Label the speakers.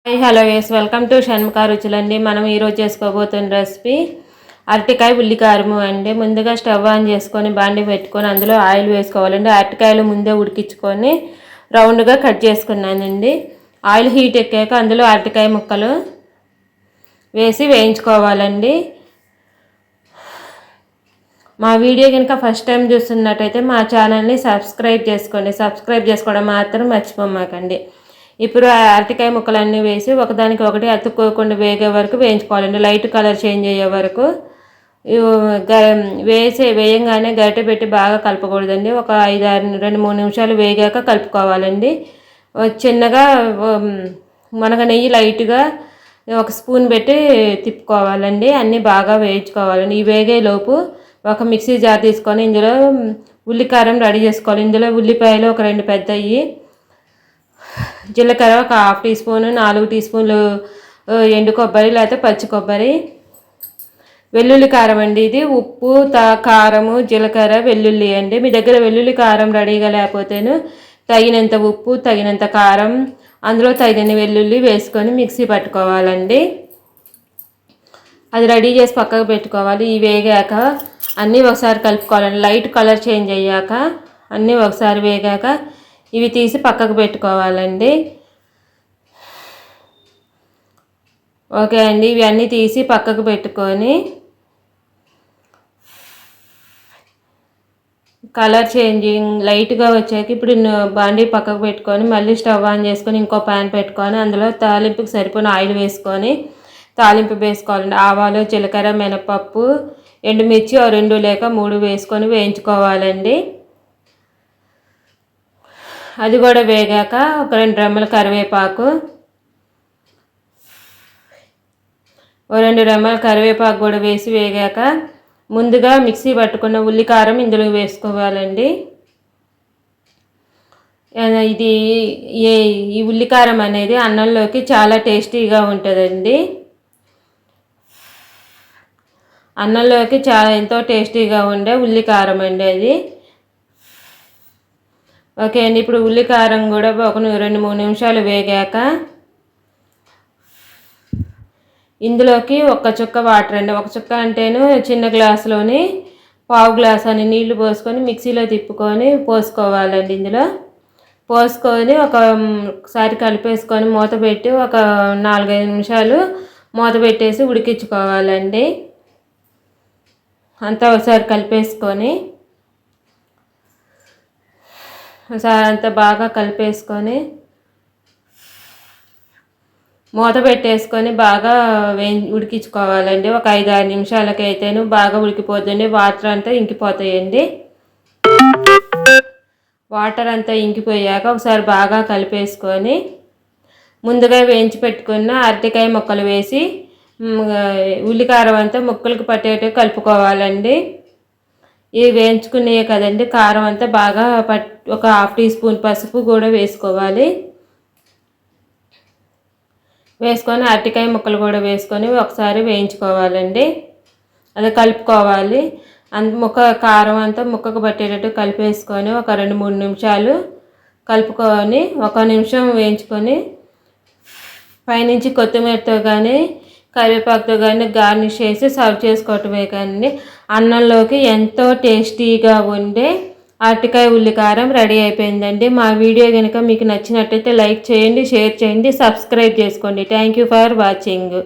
Speaker 1: Hi hello yes welcome to Shanmukha రుచులండి. మనం ఈరోజు చేసుకోబోతున్న రెసిపీ అరటికాయ ఉల్లికారము అండి. ముందుగా స్టవ్ ఆన్ చేసుకొని బాండి పెట్టుకొని అందులో ఆయిల్ వేసుకోవాలండి. అరటికాయలు ముందే ఉడికించుకొని రౌండ్గా కట్ చేసుకున్నానండి. ఆయిల్ హీట్ ఎక్కాక అందులో అరటికాయ ముక్కలు వేసి వేయించుకోవాలండి. మా వీడియో కనుక ఫస్ట్ టైం చూస్తున్నట్టయితే మా ఛానల్ని సబ్స్క్రైబ్ చేసుకోండి. సబ్స్క్రైబ్ చేసుకోవడం మాత్రం మర్చిపోమాకండి. ఇప్పుడు అరటికాయ ముక్కలన్నీ వేసి ఒకదానికి ఒకటి అతుక్కోకుండా వేగే వరకు వేయించుకోవాలండి. లైట్ కలర్ చేంజ్ అయ్యే వరకు వేయంగానే గరిటె పెట్టి బాగా కలపకూడదండి. ఒక 2-3 నిమిషాలు వేగాక కలుపుకోవాలండి. చిన్నగా మనక నెయ్యి లైట్గా ఒక స్పూన్ పెట్టి తిప్పుకోవాలండి. అన్నీ బాగా వేయించుకోవాలండి. ఈ వేగేలోపు ఒక మిక్సీ జార్ తీసుకొని ఇందులో ఉల్లికారం రెడీ చేసుకోవాలి. ఇందులో ఉల్లిపాయలు ఒక 2 పెద్దవి, జీలకర్ర ఒక 1/2 టీ స్పూను, 4 టీ స్పూన్లు ఎండు కొబ్బరి లేకపోతే పచ్చి కొబ్బరి, వెల్లుల్లి కారం అండి. ఇది ఉప్పు, కారము, జీలకర్ర, వెల్లుల్లి అండి. మీ దగ్గర వెల్లుల్లి కారం రెడీగా లేకపోతేను తగినంత ఉప్పు, తగినంత కారం, అందులో తగినన్ని వెల్లుల్లి వేసుకొని మిక్సీ పట్టుకోవాలండి. అది రెడీ చేసి పక్కకు పెట్టుకోవాలి. ఈ వేగాక అన్నీ ఒకసారి కలుపుకోవాలండి. లైట్ కలర్ చేంజ్ అయ్యాక అన్నీ ఒకసారి వేగాక ఇవి తీసి పక్కకు పెట్టుకోవాలండి. ఓకే అండి, ఇవి అన్నీ తీసి పక్కకు పెట్టుకొని కలర్ చేంజింగ్ లైట్గా వచ్చాక ఇప్పుడు బాండీ పక్కకు పెట్టుకొని మళ్ళీ స్టవ్ ఆన్ చేసుకొని ఇంకో ప్యాన్ పెట్టుకొని అందులో తాలింపుకి సరిపోయిన ఆయిల్ వేసుకొని తాలింపు వేసుకోవాలండి. ఆవాలు, జీలకర్ర, మినపప్పు, ఎండుమిర్చి 2 లేక 3 వేసుకొని వేయించుకోవాలండి. అది కూడా వేగాక ఒక 2 రెమ్మల కరివేపాకు, 2 రెమ్మల కరివేపాకు కూడా వేసి వేగాక ముందుగా మిక్సీ పట్టుకున్న ఉల్లికారం ఇందులో వేసుకోవాలండి. ఈ ఉల్లికారం అనేది అన్నంలోకి చాలా టేస్టీగా ఉంటుందండి. అన్నంలోకి ఎంతో టేస్టీగా ఉండే ఉల్లికారం అండి అది. ఓకే అండి, ఇప్పుడు ఉల్లికారం కూడా ఒక 2-3 నిమిషాలు వేగాక ఇందులోకి ఒక చుక్క వాటర్ అండి. ఒక చుక్క అంటేను చిన్న గ్లాసులోని 1/2 గ్లాస్ అని నీళ్లు పోసుకొని మిక్సీలో తిప్పుకొని పోసుకోవాలండి. ఇందులో పోసుకొని ఒకసారి కలిపేసుకొని మూత పెట్టి ఒక 4-5 నిమిషాలు మూత పెట్టేసి ఉడికించుకోవాలండి. అంతా ఒకసారి కలిపేసుకొని ఒకసారి అంతా బాగా కలిపేసుకొని మూత పెట్టేసుకొని బాగా ఉడికించుకోవాలండి. ఒక 5-6 నిమిషాలకి అయితేను బాగా ఉడికిపోతుంది. వాటర్ అంతా ఇంకిపోతాయండి. వాటర్ అంతా ఇంకిపోయాక ఒకసారి బాగా కలిపేసుకొని ముందుగా వేయించి పెట్టుకున్న అరటికాయ ముక్కలు వేసి ఉల్లికారం అంతా ముక్కలకు పట్టేట్టు కలుపుకోవాలండి. ఇవి వేయించుకునే కదండి. కారం అంతా బాగా ఒక 1/2 టీ స్పూన్ పసుపు కూడా వేసుకోవాలి. వేసుకొని అరటికాయ ముక్కలు కూడా వేసుకొని ఒకసారి వేయించుకోవాలండి. అది కలుపుకోవాలి. కారం అంతా ముక్కకు పట్టేటట్టు కలిపేసుకొని ఒక 2-3 నిమిషాలు కలుపుకొని 1 నిమిషం వేయించుకొని పైనుంచి కొత్తిమీరతో కానీ కరివేపాకుతో కానీ గార్నిష్ చేసి సర్వ్ చేసుకోవటమే. కానీ అన్నంలోకి ఎంతో టేస్టీగా ఉండే అరటికాయ ఉల్లికారం రెడీ అయిపోయిందండి. మా వీడియో కనుక మీకు నచ్చినట్టయితే లైక్ చేయండి, షేర్ చేయండి, సబ్స్క్రైబ్ చేసుకోండి. Thank you for watching.